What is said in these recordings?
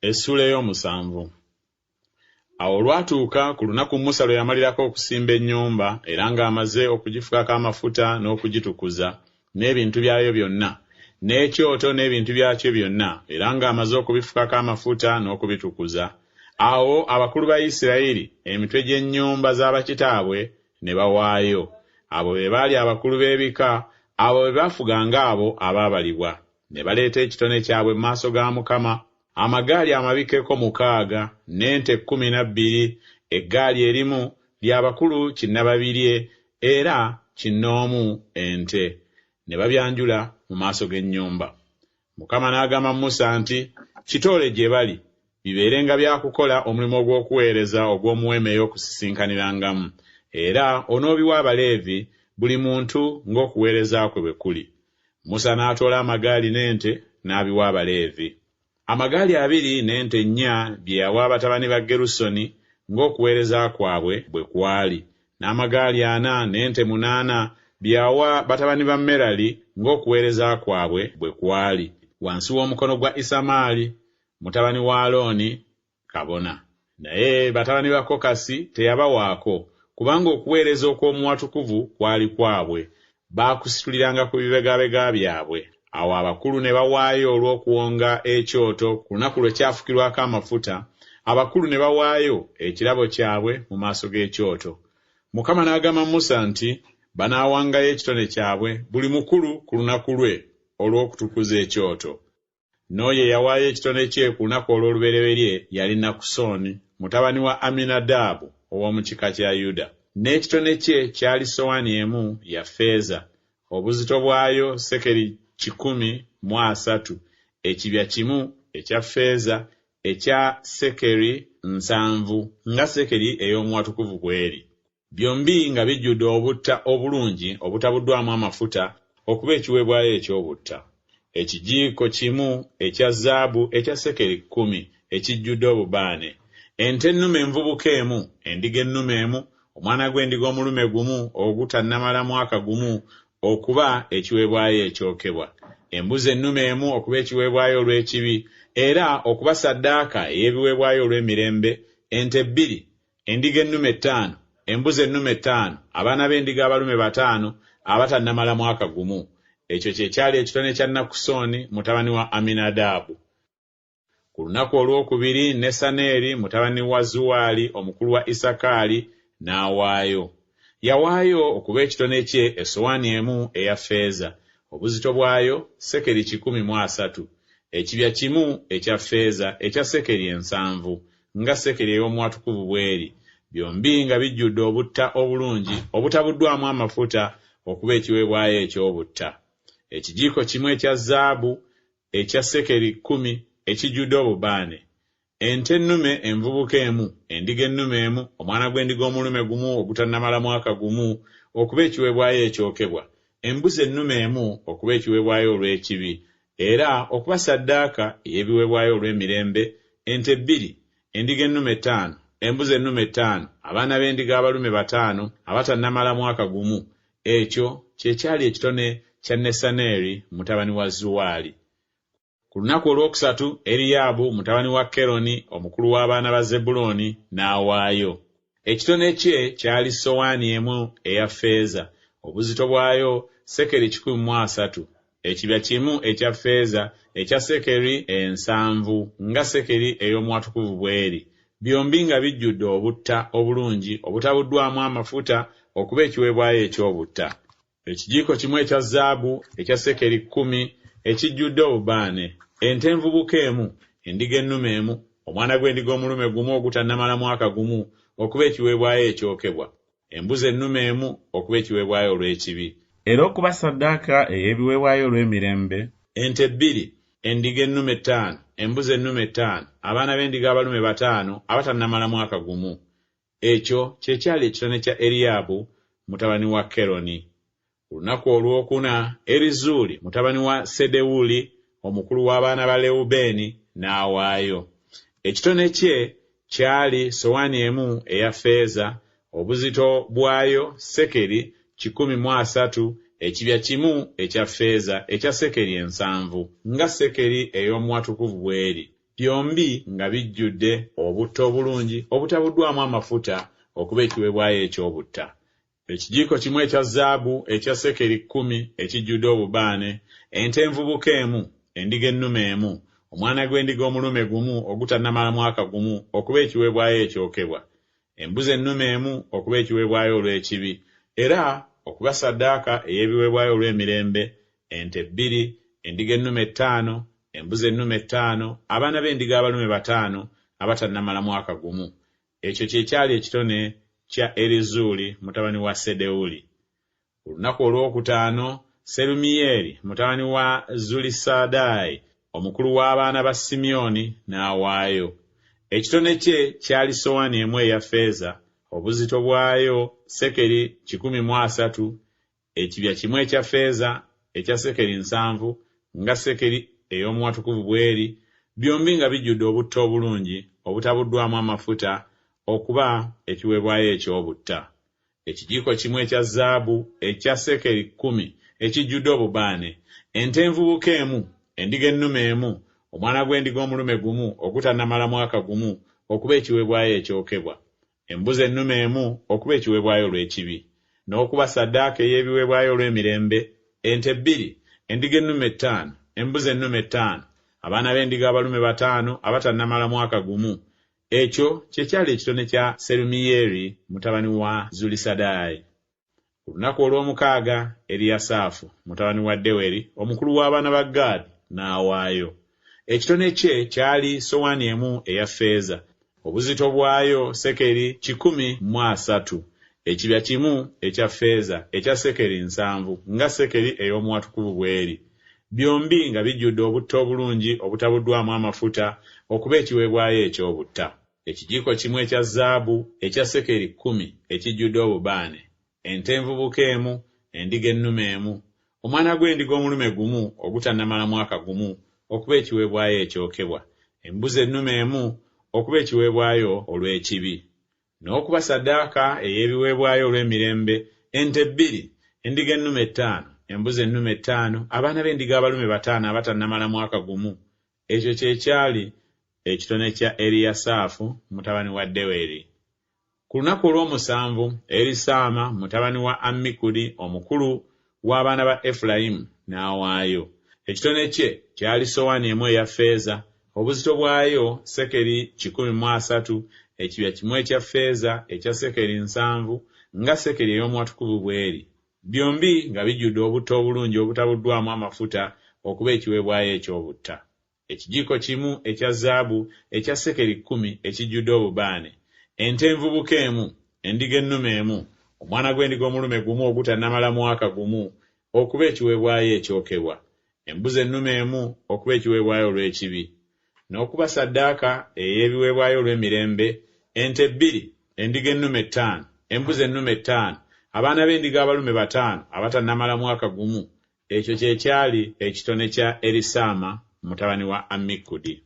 Essula ey'omusanvu. Awo olwatuuka ku lunaku Musa lwe yamalirako okusimba ennyumba era ng'amaze okugifukako amafuta n'okugitukuza n'ebintu byayo byonna n'ekyoto n'ebintu byakyo byonna era ng'amaze okubifukako amafuta n'okubitukuza, awo abakulu ba Isirayiri emitwe gy'ennyumba z'abakitaabwe ne bawaayo. Abo be baali abakulu b'ebika, abo be baafuganga abo abaabalibwa. Ne baleeta ekitone kyabwe mu maaso ga Mukama, amagaali amabikeko 6 n'ente 12, eggaali erimu ly'abakulu 200 era 100 ente. Ne babyanjula mu maaso g'ennyumba. Mukama n'agamba Musa nti, "Kitoole gye bali, bibeerenga byakukola omulimu ogw'okuweereza ogw'omuweema ey'okusisinkanirangamo, era onoobiwa Abaleevi buli muntu ng'okuweereza kwe bwe kuli." Musa n'atoola amagaali n'ente n'abiwa Abaleevi. Amagaali 2 n'ente 4 bye yawa batabani ba Gerusoni ng'okuweereza kwabwe bwe kwali, n'amagaali 4 n'ente 8 bye yawa batabani ba Merali ng'okuweereza kwabwe bwe kwali, wansi w'omukono gwa Isamaali mutabani wa Alooni kabona. Naye batabani ba Kokasi teyabawaako, kubanga okuweereza okw'omu watukuvu kwali kwabwe, baakusituliranga ku bibegabega byabwe. Awo abakulu ne bawaayo olw'okuwonga ekyoto ku lunaku lwe kyafukirwako amafuta, abakulu ne bawaayo ekirabo kyabwe mu maaso g'ekyoto. Mukama n'agamba Musa nti banaawangayo ekitone kyabwe buli mukulu ku lunaku lwe olw'okutukuza ekyoto. N'oyo yawaayo ekitone kye ku lunaku olw'olubereberye yali Nakusoni mutabani wa Aminadaabu ow'omu kika kya Yuda. N'ekitone kye kyali sowaani emu ya ffeeza, obuzito bwayo sekeri 13, ekibya kimu ekya ffeeza ekya sekeri 7 nga sekeri ey'omu watukuvu bw'eri. Byombi nga bijjudde obutta obulungi obutabuddwamu amafuta okuba ekiweebwayo eky'obutta. Ekijiiko kimu ekya zaabu ekya sekeri 10 ekijjudde obubaane. Ente ennume envubuka emu, endiga ennume emu, omwana gw'endiga omulume gumu ogutannamala mwaka gumu okuba ekiweebwayo ekyokebwa. Embuzi ennume emu okuba ekiweebwayo olw'ekibi era okuba ssaddaaka ey'ebiweebwayo olw'emirembe. Ente 2, endiga ennume 5, embuzi ennume 5, abaana b'endiga abalume 5 abatannamala mwaka gumu. Ekyo kye kyali ekitone kya Nakusoni mutabani wa Aminadaabu. Ku lunaku olwokubiri Nesaneeri mutabani wa Zuwaali omukulu wa Isakaali n'awaayo. Yawaayo okuba ekitone kye essowaani emu eya ffeeza, obuzito bwayo sekeri 13, ekibya kimu ekya ffeeza ekya sekeri 7 nga sekeri ey'omu watukuvu bw'eri. Byombi nga bijjudde obutta obulungi obutabuddwamu amafuta okuba ekiweebwayo eky'obutta. Ekijiiko kimu ekya zaabu ekya sekeri 10 ekijjudde obubaane. Ente ennume envubuka emu, endiga ennume emu, omwana gw'endiga omulume gumu ogutannamala mwaka gumu okuba ekiweebwayo ekyokebwa. Embuzi ennume emu okuba ekiweebwayo olw'ekibi era okuba ssaddaaka ey'ebiweebwayo olw'emirembe. Ente 2, endiga ennume 5, embuzi ennume 5, abaana b'endiga abalume 5 abatannamala mwaka gumu. Ekyo kye kyali ekitone kya Nesaneeri mutabani wa Zuwaali. Ku lunaku olwokusatu Eriyaabu mutabani wa Keroni omukulu w'abaana ba Zebbulooni n'awaayo. Ekitone kye kyali sowaani emu eya ffeeza, obuzito bwayo sekeri 13, ekibya kimu ekya ffeeza ekya sekeri 7 nga sekeri ey'omu watukuvu bw'eri. Byombi nga bijjudde obutta obulungi obutabuddwamu amafuta okuba ekiweebwayo eky'obutta. Ekijiiko kimu ekya zaabu ekya sekeri 10 ekijjudde obubaane. Ente envubuka emu, endiga ennume emu, omwana gw'endiga omulume gumu ogutannamala mwaka gumu okuba ekiweebwayo ekyokebwa. Embuzi ennume emu okuba ekiweebwayo olw'ekibi era okuba ssaddaaka ey'ebiweebwayo olw'emirembe. Ente 2, endiga ennume 5, embuzi ennume 5, abaana b'endiga abalume 5 abatannamala mwaka gumu. Ekyo kye kyali ekitone kya Eriyaabu mutabani wa Keroni. Ku lunaku olwokuna Erizuuli mutabani wa Sedewuli omukulu w'abaana ba Lewubeeni n'awaayo. Ekitone kye kyali sowaani emu eya ffeeza, obuzito bwayo sekeri 13, ekibya kimu ekya ffeeza ekya sekeri 7 nga sekeri ey'omu watukuvu bw'eri. byombi nga bijjudde obutto obulungi obutabuddwamu amafuta okuba ekiweebwayo eky'obutta. Ekijiiko kimu ekya zaabu ekya sekeri 10 ekijjudde obubaane, ente envubuka emu, endiga ennume emu, omwana gw'endiga omulume gumu ogutannamala mwaka gumu okuba ekiweebwayo ekyokebwa, embuzi ennume emu okuba ekiweebwayo olw'ekibi, era okuba ssaddaaka ey'ebiweebwayo olw'emirembe, ente 2, endiga ennume 5, embuzi ennume 5, abaana b'endiga abalume 5 abatannamala mwaka gumu. Ekyo kye kyali ekitone kya Erizuuli mutabani wa Sedewuli. Ku lunaku olwokutaano, Serumiyeri mutabani wa Zulisadaayi omukulu w'abaana ba Simyoni n'awaayo. Ekitone kye kyali sowaani emu eya ffeeza, obuzito bwayo sekeri 130, ekibya kimu ekya ffeeza ekya sekeri 7 nga sekeri ey'omu watukuvu bweri, byombi nga bijjudde obutto obulungi obutabuddwamu amafuta okuba ekiweebwayo eky'obutta. Ekijiiko kimu ekya zaabu ekya sekeri 10 ekijjudde obubaane, ente envubuka emu, endiga ennume emu, omwana gw'endiga omulume gumu ogutannamala mwaka gumu okuba ekiweebwayo ekyokebwa, embuzi ennume emu okuba ekiweebwayo olw'ekibi, n'okuba ssaddaaka ey'ebiweebwayo olw'emirembe, ente 2, endiga ennume 5, embuzi ennume 5, abaana b'endiga abalume 5 abatannamala mwaka gumu. Ekyo kye kyali ekitone kya Serumiyeri mutabani wa Zulisadaayi. Ku lunaku olw'omukaaga, Eriyasaafu mutabani wa Deweri omukulu w'abaana ba Gaadi n'awaayo. Ekitone kye kyali sowaani emu eya ffeeza, obuzito bwayo sekeri 130, ekibya kimu ekya ffeeza ekya sekeri 7 nga sekeri ey'omu watukuvu bweri, byombi nga bijjudde obutto obulungi obutabuddwamu amafuta okuba ekiweebwayo eky'obutta. Ekijiiko kimu ekya zaabu ekya sekeri 10 ekijjudde obubaane, ente envubuka emu, endiga ennume emu, omwana gw'endiga omulume gumu ogutannamala mwaka gumu okuba ekiweebwayo ekyokebwa, embuzi ennume emu okuba ekiweebwayo olw'ekibi, n'okuba ssaddaaka ey'ebiweebwayo olw'emirembe, ente 2, endiga ennume 5, embuzi ennume 5, abaana b'endiga abalume 5 abatannamala mwaka gumu. Ekyo kye kyali ekitone kya Eriyasaafu mutabani wa Deweri. Ku lunaku olw'omusanvu, Erisaama mutabani wa Ammikudi omukulu w'abaana ba Efulayimu n'awaayo. Ekitone kye kyali sowaani emu eya ffeeza, obuzito bwayo sekeri 130, ekibya kimu ekya ffeeza ekya sekeri 7 nga sekeri ey'omu watukuvu bweri, byombi nga bijjudde obutto obulungi obutabuddwamu amafuta okuba ekiweebwayo eky'obutta. Ekijiiko kimu ekya zaabu ekya sekeri 10 ekijjudde obubaane, ente envubuka emu, endiga ennume emu, omwana gw'endiga omulume gumu ogutannamala mwaka gumu okuba ekiweebwayo ekyokebwa, embuzi ennume emu okuba ekiweebwayo olw'ekibi, n'okuba ssaddaaka ey'ebiweebwayo olw'emirembe, ente 2, endiga ennume 5, embuzi ennume 5, abaana b'endiga abalume 5 abatannamala mwaka gumu. Ekyo kye kyali ekitone kya Erisaama mutabani wa Ammikudi.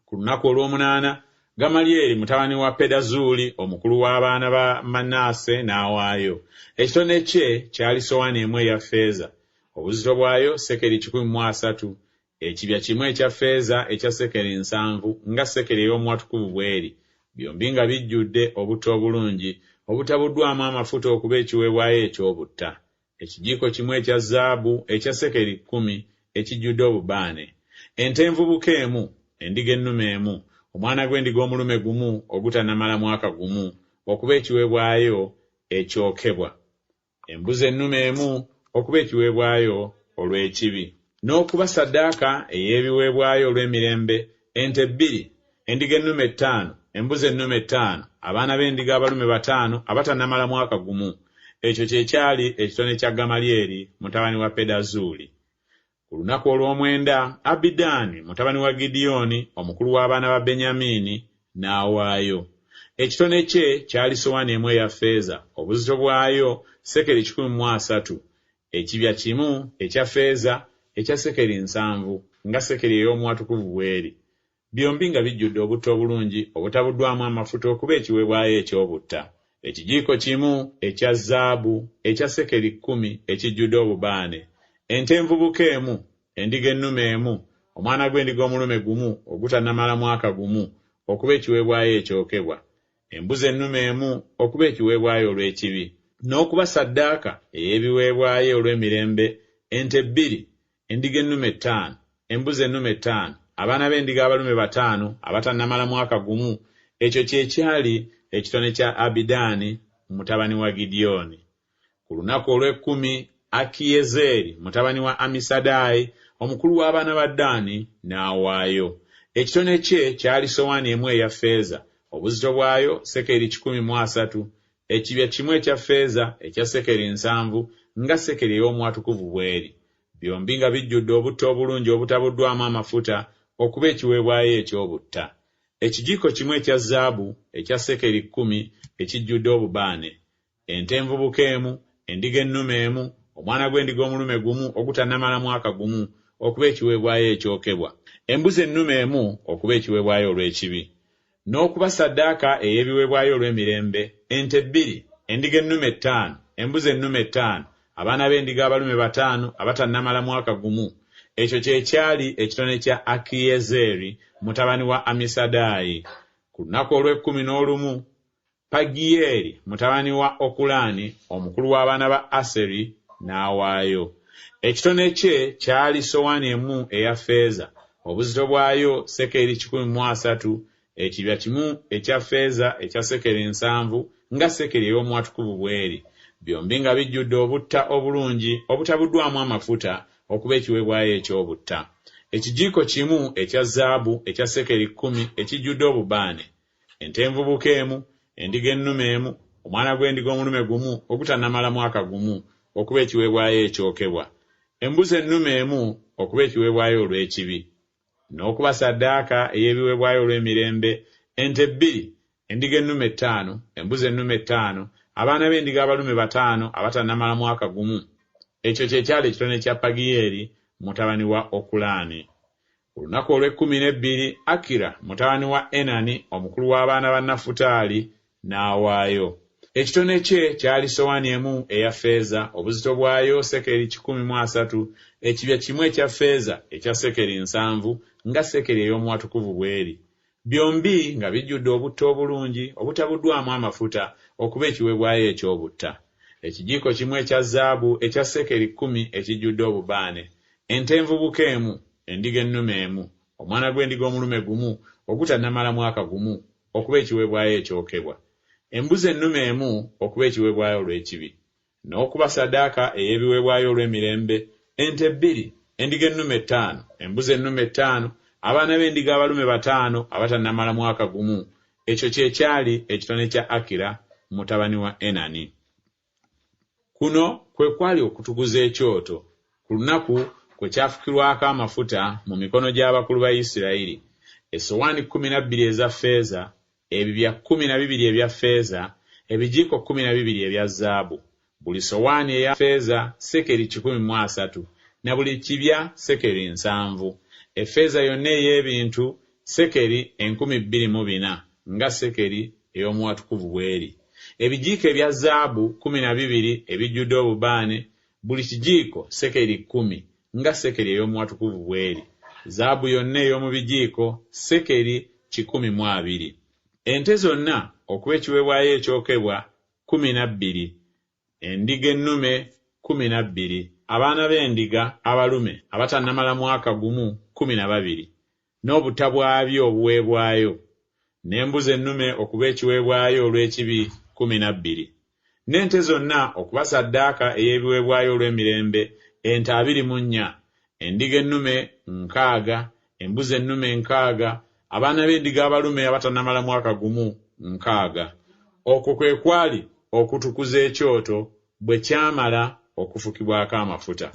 Ku lunaku olw'omunaana, Gamalyeri mutabani wa Pedazuuli omukulu w'abaana ba Manaase n'awaayo. Ekitone kye kyali sowaani emu eya ffeeza, obuzito bwayo sekeri 130, ekibya kimu ekya ffeeza ekya sekeri 7 nga sekeri ey'omu watukuvu bweri, byombi nga bijjudde obutto obulungi obutabuddwamu amafuta okuba ekiweebwayo eky'obutta. Ekijiiko kimu ekya zaabu ekya sekeri 10 ekijjudde obubaane, ente envubuka emu, endiga ennume emu, omwana gw'endiga omulume gumu ogutannamala mwaka gumu okuba ekiweebwayo ekyokebwa, embuzi ennume emu okuba ekiweebwayo olw'ekibi, n'okuba ssaddaaka ey'ebiweebwayo olw'emirembe, ente 2, endiga ennume 5, embuzi ennume 5, abaana b'endiga abalume 5 abatannamala mwaka gumu. Ekyo kye kyali ekitone kya Gamalyeri mutabani wa Pedazuuli. Ku lunaku olw'omwenda, Abidaani mutabani wa Gidyoni omukulu w'abaana ba Benyamini n'awaayo. Ekitone kye kyali sowaani emu eya ffeeza, obuzito bwayo sekeri 130, ekibya kimu ekya ffeeza ekya sekeri 7 nga sekeri ey'omu watukuvu bweri, byombi nga bijjudde obutto obulungi obutabuddwamu amafuta okuba ekiweebwayo eky'obutta. Ekijiiko kimu ekya zaabu ekya sekeri 10 ekijjudde obubaane, ente envubuka emu, endiga ennume emu, omwana gw'endiga omulume gumu ogutannamala mwaka gumu okuba ekiweebwayo ekyokebwa, embuzi ennume emu okuba ekiweebwayo olw'ekibi, n'okuba ssaddaaka ey'ebiweebwayo olw'emirembe ente 2, endiga ennume 5, embuzi ennume 5, abaana b'endiga abalume 5 abatannamala mwaka gumu. Ekyo kye kyali ekitone kya Abidaani mutabani wa Gidyoni. Ku lunaku olw'ekkumi Akiyezeri mutabani wa Amisadaayi omukulu w'abaana ba Ddaani n'awaayo. Ekitone kye kyali sowaani emu eya ffeeza, obuzito bwayo sekeri 130, ekibya kimu ekya ffeeza ekya sekeri 7 nga sekeri ey'omwatukuvu bw'eri, byombi nga bijjudde obutta obulungi obutabuddwamu amafuta okuba ekiweebwayo eky'obutta. Ekijiiko kimu ekya zaabu ekya sekeri 10 ekijjudde obubaane, ente envubuka emu, endiga ennume emu, omwana gw'endiga omulume gumu ogutannamala mwaka gumu okuba ekiweebwayo ekyokebwa, embuzi ennume emu okuba ekiweebwayo olw'ekibi, n'okuba ssaddaaka ey'ebiweebwayo olw'emirembe ente 2, endiga ennume 5, embuzi ennume 5, abaana b'endiga abalume 5 abatannamala mwaka gumu. Ekyo kye kyali ekitone kya Akiyezeri mutabani wa Amisadaayi. Ku lunaku olw'e11 Pagiyeri mutabani wa Okulaani omukulu w'abaana ba Aseri n'awaayo. Ekitone kye kyali sowaani emu eya ffeeza, obuzito bwayo sekeri 130, ekibya kimu ekya ffeeza ekya sekeri 7 nga sekeri ey'omwatukuvu bw'eri, byombi nga bijjudde obutta obulungi obutabuddwamu amafuta okuba ekiweebwayo eky'obutta. Ekijiiko kimu ekya zaabu ekya sekeri 10 ekijjudde obubaane, ente envubuka emu, endiga ennume emu, omwana gw'endiga omulume gumu ogutannamala mwaka gumu okuba ekiweebwayo ekyokebwa, embuzi ennume emu okuba ekiweebwayo olw'ekibi, n'okuba ssaddaaka ey'ebiweebwayo olw'emirembe ente 2, endiga ennume 5, embuzi ennume 5, abaana b'endiga abalume 5 abatannamala mwaka gumu. Ekyo kye kyali ekitone kya Pagiyeri mutabani wa Okulaani. Ku lunaku olw'e12 Akira mutabani wa Enani omukulu w'abaana ba Nafutaali n'awaayo. Ekitone kye kyali sowaani emu eya ffeeza, obuzito bwayo sekeri 130, ekibya kimu ekya ffeeza ekya sekeri 7 nga sekeri ey'omwatukuvu bw'eri, byombi nga bijjudde obutta obulungi obutabuddwamu amafuta okuba ekiweebwayo eky'obutta. Ekijiiko kimu ekya zaabu ekya sekeri 10 ekijjudde obubaane, ente envubuka emu, endiga ennume emu, omwana gw'endiga omulume gumu ogutannamala mwaka gumu okuba ekiweebwayo ekyokebwa, embuzi ennume emu okuba ekiweebwayo olw'ekibi, n'okuba ssaddaaka ey'ebiweebwayo olw'emirembe ente 2, endiga ennume 5, embuzi ennume 5, abaana b'endiga abalume 5 abatannamala mwaka gumu. Ekyo kye kyali ekitone kya Akira mutabani wa Enani. Kuno kwe kwali okutukuza ekyoto ku lunaku kwe kyafukirwako amafuta mu mikono gy'abakulu ba Isirayiri, essowaani 12 eza ffeeza, ebibya 12 ebya ffeeza, ebijiiko 12 ebya zaabu, buli ssowaani eya ffeeza sekeri 130, na buli kibya sekeri 7, effeeza yonna ey'ebintu sekeri 24,000 nga sekeri ey'omwatukuvu bw'eri. Ebijiiko ebya zaabu 12 ebijjudde obubaane, buli kijiiko sekeri 10 nga sekeri ey'omwatukuvu bw'eri. Zaabu yonna ey'omu bijiiko sekeri 120. Ente zonna okuba ekiweebwayo ekyokebwa 12, endiga ennume 12, abaana b'endiga abalume abatannamala mwaka gumu 12, n'obutta bwabyo obuweebwayo, n'embuzi ennume okuba ekiweebwayo olw'ekibi 12, n'ente zonna okuba ssaddaaka ey'ebiweebwayo olw'emirembe ente 24, endiga ennume 60, embuzi ennume 60, abaana b'endiga abalume abatannamala mwaka gumu 60. Okwo kwe kwali okutukuza ekyoto bwe kyamala okufukibwako amafuta.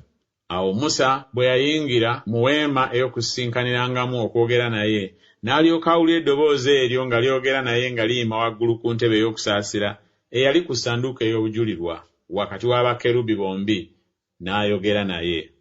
Awo Musa bwe yayingira mu weema ey'okusinkanirangamu okwogera naye, n'alyoka awulira eddoboozi eryo nga lyogera naye nga liyima waggulu ku ntebe ey'okusaasira eyali ku ssanduuko ey'obujulirwa wakati w'abakerubi bombi, n'ayogera naye.